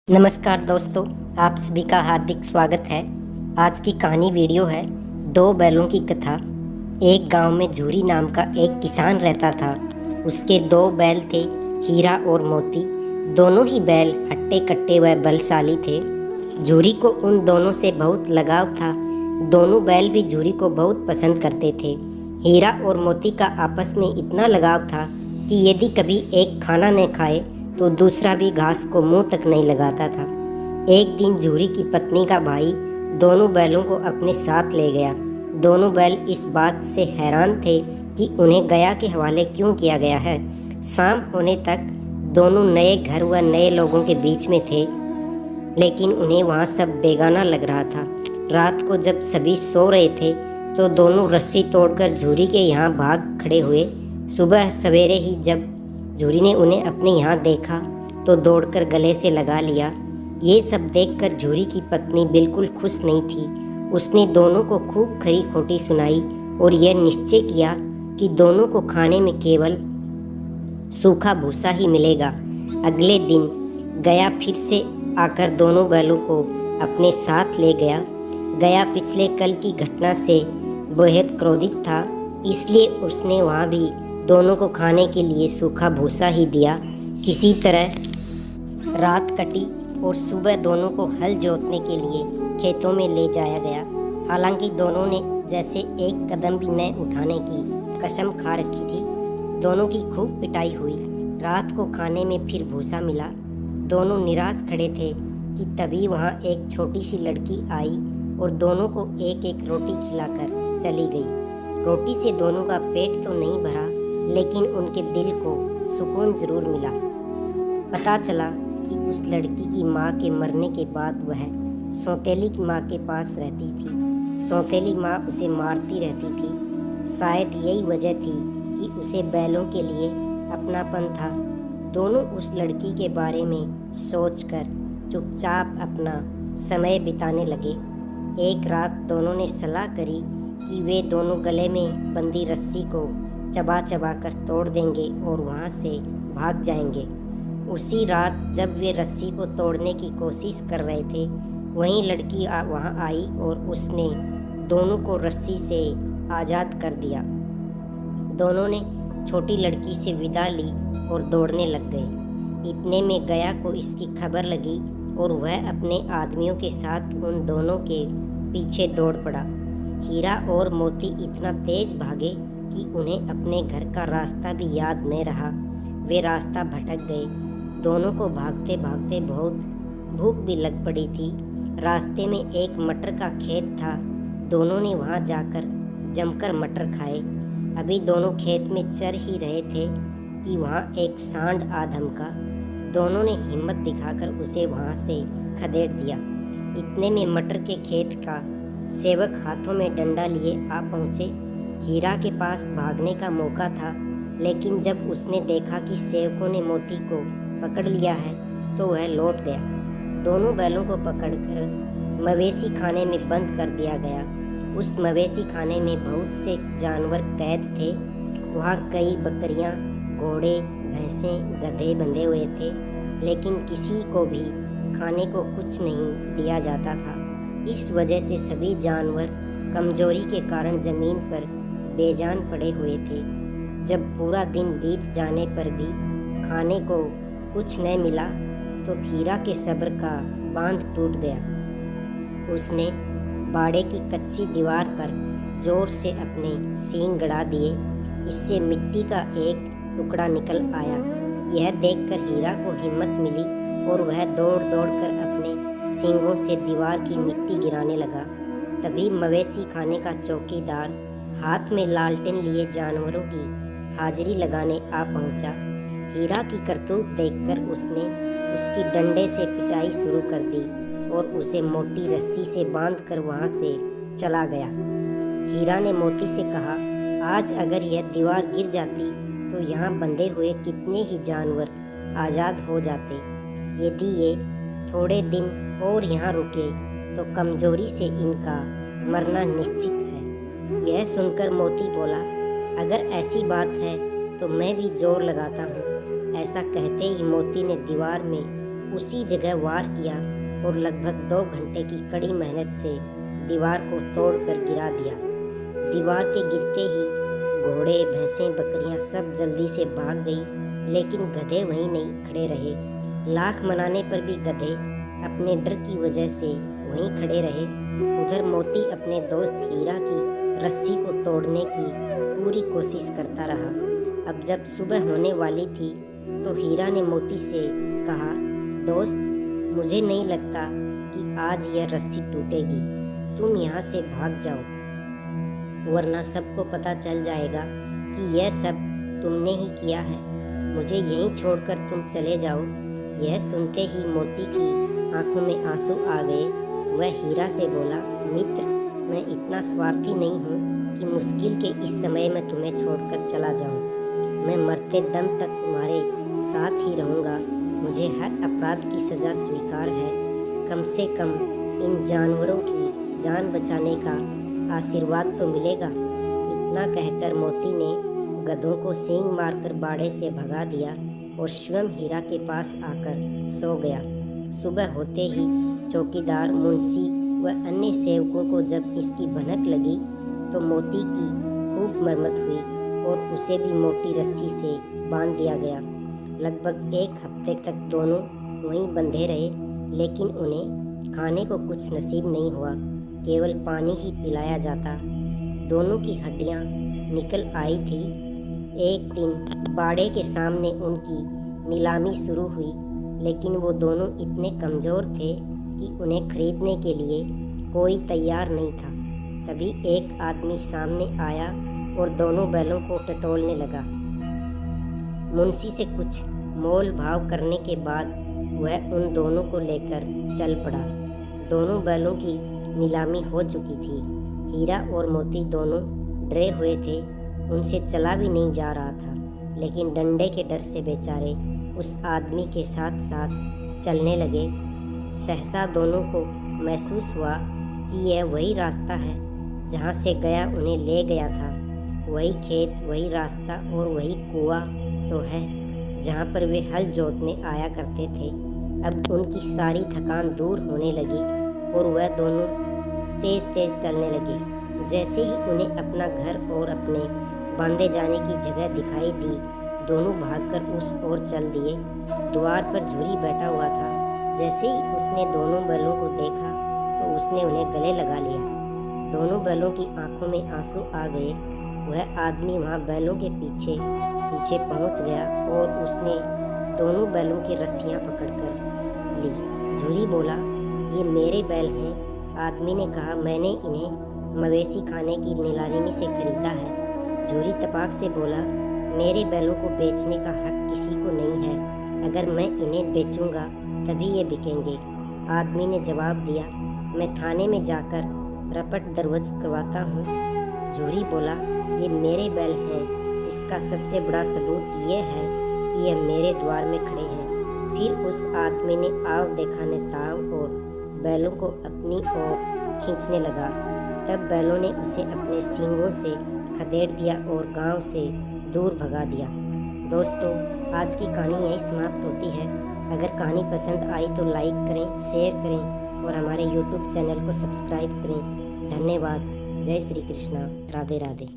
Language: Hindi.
नमस्कार दोस्तों, आप सभी का हार्दिक स्वागत है। आज की कहानी वीडियो है दो बैलों की कथा। एक गांव में झूरी नाम का एक किसान रहता था। उसके दो बैल थे, हीरा और मोती। दोनों ही बैल हट्टे कट्टे व बलशाली थे। झूरी को उन दोनों से बहुत लगाव था। दोनों बैल भी झूरी को बहुत पसंद करते थे। हीरा और मोती का आपस में इतना लगाव था कि यदि कभी एक खाना न खाए तो दूसरा भी घास को मुंह तक नहीं लगाता था। एक दिन झूरी की पत्नी का भाई दोनों बैलों को अपने साथ ले गया। दोनों बैल इस बात से हैरान थे कि उन्हें गया के हवाले क्यों किया गया है। शाम होने तक दोनों नए घर व नए लोगों के बीच में थे, लेकिन उन्हें वहाँ सब बेगाना लग रहा था। रात को जब सभी सो रहे थे तो दोनों रस्सी तोड़कर झूरी के यहाँ भाग खड़े हुए। सुबह सवेरे ही जब झूरी ने उन्हें अपने यहाँ देखा तो दौड़कर गले से लगा लिया। ये सब देखकर झूरी की पत्नी बिल्कुल खुश नहीं थी। उसने दोनों को खूब खरी खोटी सुनाई और यह निश्चय किया कि दोनों को खाने में केवल सूखा भूसा ही मिलेगा। अगले दिन गया फिर से आकर दोनों बैलों को अपने साथ ले गया। गया पिछले कल की घटना से बेहद क्रोधित था, इसलिए उसने वहाँ भी दोनों को खाने के लिए सूखा भूसा ही दिया। किसी तरह रात कटी और सुबह दोनों को हल जोतने के लिए खेतों में ले जाया गया। हालांकि दोनों ने जैसे एक कदम भी न उठाने की कसम खा रखी थी। दोनों की खूब पिटाई हुई। रात को खाने में फिर भूसा मिला। दोनों निराश खड़े थे कि तभी वहाँ एक छोटी सी लड़की आई और दोनों को एक एक रोटी खिलाकर चली गई। रोटी से दोनों का पेट तो नहीं भरा, लेकिन उनके दिल को सुकून जरूर मिला। पता चला कि उस लड़की की माँ के मरने के बाद वह सौतेली की माँ के पास रहती थी। सौतेली माँ उसे मारती रहती थी। शायद यही वजह थी कि उसे बैलों के लिए अपनापन था। दोनों उस लड़की के बारे में सोचकर चुपचाप अपना समय बिताने लगे। एक रात दोनों ने सलाह करी कि वे दोनों गले में बंधी रस्सी को चबा चबा कर तोड़ देंगे और वहाँ से भाग जाएंगे। उसी रात जब वे रस्सी को तोड़ने की कोशिश कर रहे थे, वहीं लड़की वहाँ आई और उसने दोनों को रस्सी से आज़ाद कर दिया। दोनों ने छोटी लड़की से विदा ली और दौड़ने लग गए। इतने में गया को इसकी खबर लगी और वह अपने आदमियों के साथ उन दोनों के पीछे दौड़ पड़ा। हीरा और मोती इतना तेज भागे कि उन्हें अपने घर का रास्ता भी याद न रहा। वे रास्ता भटक गए। दोनों को भागते भागते बहुत भूख भी लग पड़ी थी। रास्ते में एक मटर का खेत था। दोनों ने वहां जाकर जमकर मटर खाए। अभी दोनों खेत में चर ही रहे थे कि वहां एक सांड आ धमका। दोनों ने हिम्मत दिखाकर उसे वहां से खदेड़ दिया। इतने में मटर के खेत का सेवक हाथों में डंडा लिए आ पहुंचे। हीरा के पास भागने का मौका था, लेकिन जब उसने देखा कि सेवकों ने मोती को पकड़ लिया है तो वह लौट गया। दोनों बैलों को पकड़कर मवेशी खाने में बंद कर दिया गया। उस मवेशी खाने में बहुत से जानवर कैद थे। वहाँ कई बकरियाँ, घोड़े, भैंसें, गधे बंधे हुए थे, लेकिन किसी को भी खाने को कुछ नहीं दिया जाता था। इस वजह से सभी जानवर कमजोरी के कारण जमीन पर बेजान पड़े हुए थे। जब पूरा दिन बीत जाने पर भी खाने को कुछ न मिला तो हीरा के सब्र का बांध टूट गया। उसने बाड़े की कच्ची दीवार पर जोर से अपने सींग गड़ा दिए। इससे मिट्टी का एक टुकड़ा निकल आया। यह देखकर हीरा को हिम्मत मिली और वह दौड़ दौड़ कर अपने सींगों से दीवार की मिट्टी गिराने लगा। तभी मवेशी खाने का चौकीदार हाथ में लालटेन लिए जानवरों की हाजिरी लगाने आ पहुंचा। हीरा की करतूत देखकर उसने उसकी डंडे से पिटाई शुरू कर दी और उसे मोटी रस्सी से बांधकर वहां से चला गया। हीरा ने मोती से कहा, आज अगर यह दीवार गिर जाती तो यहाँ बंधे हुए कितने ही जानवर आज़ाद हो जाते। यदि ये थोड़े दिन और यहाँ रुके तो कमजोरी से इनका मरना निश्चित है। यह सुनकर मोती बोला, अगर ऐसी बात है तो मैं भी जोर लगाता हूँ। ऐसा कहते ही मोती ने दीवार में उसी जगह वार किया और लगभग 2 घंटे की कड़ी मेहनत से दीवार को तोड़कर गिरा दिया। दीवार के गिरते ही घोड़े, भैंसें, बकरियां सब जल्दी से भाग गई, लेकिन गधे वहीं नहीं खड़े रहे। लाख मनाने पर भी गधे अपने डर की वजह से वहीं खड़े रहे। उधर मोती अपने दोस्त हीरा की रस्सी को तोड़ने की पूरी कोशिश करता रहा। अब जब सुबह होने वाली थी तो हीरा ने मोती से कहा, दोस्त, मुझे नहीं लगता कि आज यह रस्सी टूटेगी। तुम यहाँ से भाग जाओ, वरना सबको पता चल जाएगा कि यह सब तुमने ही किया है। मुझे यहीं छोड़कर तुम चले जाओ। यह सुनते ही मोती की आंखों में आंसू आ गए। वह हीरा से बोला, मित्र, मैं इतना स्वार्थी नहीं हूँ कि मुश्किल के इस समय में तुम्हें छोड़कर चला जाऊँ। मैं मरते दम तक तुम्हारे साथ ही रहूँगा। मुझे हर अपराध की सज़ा स्वीकार है। कम से कम इन जानवरों की जान बचाने का आशीर्वाद तो मिलेगा। इतना कहकर मोती ने गधों को सींग मारकर बाड़े से भगा दिया और स्वयं हीरा के पास आकर सो गया। सुबह होते ही चौकीदार, मुंशी व अन्य सेवकों को जब इसकी भनक लगी तो मोती की खूब मरम्मत हुई और उसे भी मोटी रस्सी से बांध दिया गया। लगभग 1 हफ्ते तक दोनों वहीं बंधे रहे, लेकिन उन्हें खाने को कुछ नसीब नहीं हुआ। केवल पानी ही पिलाया जाता। दोनों की हड्डियां निकल आई थी। एक दिन बाड़े के सामने उनकी नीलामी शुरू हुई, लेकिन वो दोनों इतने कमज़ोर थे कि उन्हें खरीदने के लिए कोई तैयार नहीं था। तभी एक आदमी सामने आया और दोनों बैलों को टटोलने लगा। मुंशी से कुछ मोल भाव करने के बाद वह उन दोनों को लेकर चल पड़ा। दोनों बैलों की नीलामी हो चुकी थी। हीरा और मोती दोनों डरे हुए थे। उनसे चला भी नहीं जा रहा था, लेकिन डंडे के डर से बेचारे उस आदमी के साथ साथ चलने लगे। सहसा दोनों को महसूस हुआ कि यह वही रास्ता है जहाँ से गया उन्हें ले गया था। वही खेत, वही रास्ता और वही कुआं तो है जहाँ पर वे हल जोतने आया करते थे। अब उनकी सारी थकान दूर होने लगी और वह दोनों तेज तेज चलने लगे। जैसे ही उन्हें अपना घर और अपने बांधे जाने की जगह दिखाई दी, दोनों भागकर उस ओर चल दिए। द्वार पर झूरी बैठा हुआ था। जैसे ही उसने दोनों बैलों को देखा तो उसने उन्हें गले लगा लिया। दोनों बैलों की आंखों में आंसू आ गए। वह आदमी वहाँ बैलों के पीछे पीछे पहुँच गया और उसने दोनों बैलों की रस्सियाँ पकड़कर ली। झूरी बोला, ये मेरे बैल हैं। आदमी ने कहा, मैंने इन्हें मवेशी खाने की नीलामी से खरीदा है। झूरी तपाक से बोला, मेरे बैलों को बेचने का हक किसी को नहीं है। अगर मैं इन्हें बेचूंगा तभी ये बिकेंगे। आदमी ने जवाब दिया, मैं थाने में जाकर रपट दर्ज करवाता हूँ। झूरी बोला, ये मेरे बैल हैं। इसका सबसे बड़ा सबूत ये है कि यह मेरे द्वार में खड़े हैं। फिर उस आदमी ने आव दिखाने ताव और बैलों को अपनी ओर खींचने लगा। तब बैलों ने उसे अपने सींगों से खदेड़ दिया और गांव से दूर भगा दिया। दोस्तों, आज की कहानी यही समाप्त होती है। अगर कहानी पसंद आई तो लाइक करें, शेयर करें और हमारे YouTube चैनल को सब्सक्राइब करें। धन्यवाद। जय श्री कृष्णा। राधे राधे।